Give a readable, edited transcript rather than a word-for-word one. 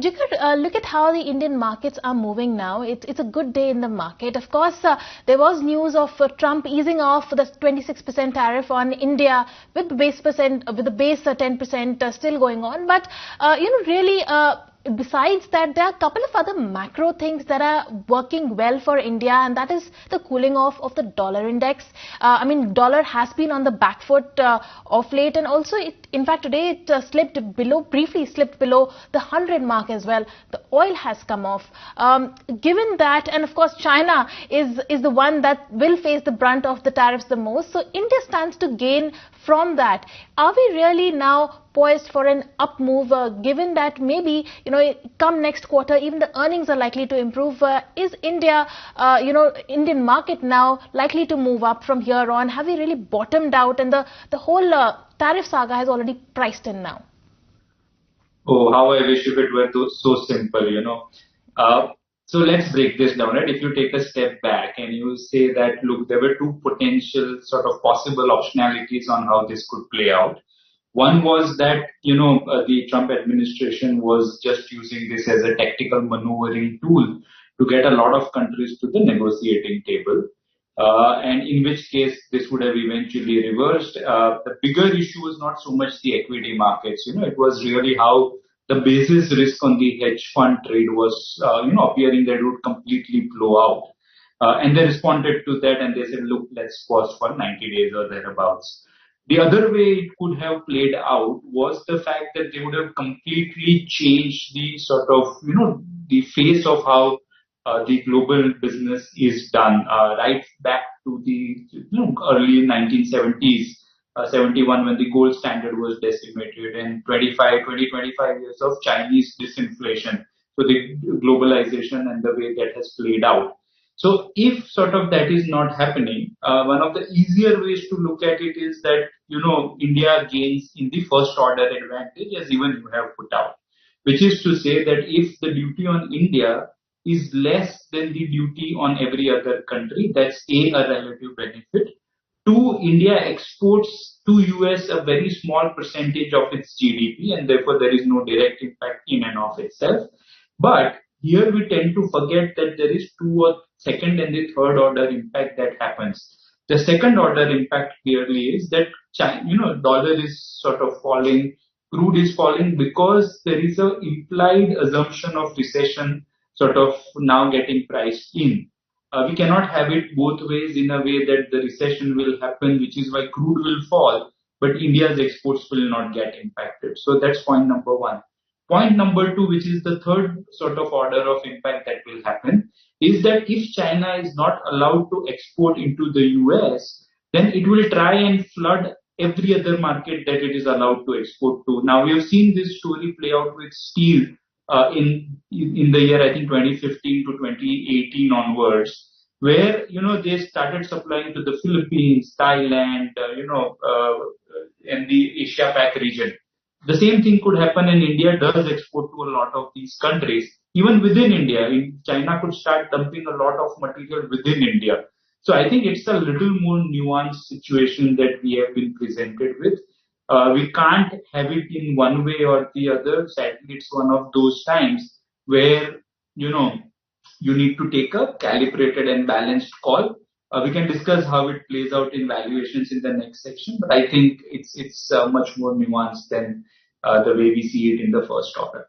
Jigar, look at how the Indian markets are moving now. It's a good day in the market. Of course, there was news of Trump easing off the 26% tariff on India with the base 10% still going on. But really. Besides that, there are a couple of other macro things that are working well for India, and that is the cooling off of the dollar index. Dollar has been on the back foot of late, and also, in fact, today it briefly slipped below the 100 mark as well. The oil has come off. Given that, and of course, China is the one that will face the brunt of the tariffs the most. So India stands to gain from that. Are we really now poised for an up move, given that maybe, come next quarter, even the earnings are likely to improve? Is India, Indian market now likely to move up from here on? Have we really bottomed out and the whole tariff saga has already priced in now? Oh, how I wish if it were so simple, So let's break this down, right? If you take a step back and you say that, look, there were two potential sort of possible optionalities on how this could play out. One was that, the Trump administration was just using this as a tactical maneuvering tool to get a lot of countries to the negotiating table. And in which case this would have eventually reversed. The bigger issue was not so much the equity markets, it was really how the basis risk on the hedge fund trade was, appearing that it would completely blow out. And they responded to that and they said, look, let's pause for 90 days or thereabouts. The other way it could have played out was the fact that they would have completely changed the sort of, the face of how the global business is done, right back to the early 1970s. 71 when the gold standard was decimated, and 25 years of Chinese disinflation. So the globalization and the way that has played out. So if sort of that is not happening, one of the easier ways to look at it is that, India gains in the first order advantage, as even you have put out, which is to say that if the duty on India is less than the duty on every other country, that's a relative benefit. Two, India exports to US a very small percentage of its GDP, and therefore there is no direct impact in and of itself. But here we tend to forget that there is second and the third order impact that happens. The second order impact clearly is that dollar is sort of falling, crude is falling because there is an implied assumption of recession sort of now getting priced in. We cannot have it both ways in a way that the recession will happen, which is why crude will fall, but India's exports will not get impacted. So that's point number one. Point number two, which is the third sort of order of impact that will happen, is that if China is not allowed to export into the US, then it will try and flood every other market that it is allowed to export to. Now, we have seen this story play out with steel in the year, I think, 2015 to 2018 onwards, where, they started supplying to the Philippines, Thailand, and the Asia Pac region. The same thing could happen, and India does export to a lot of these countries. Even within India, China could start dumping a lot of material within India. So I think it's a little more nuanced situation that we have been presented with. We can't have it in one way or the other. Sadly, it's one of those times where, you need to take a calibrated and balanced call. We can discuss how it plays out in valuations in the next section, but I think it's much more nuanced than the way we see it in the first order.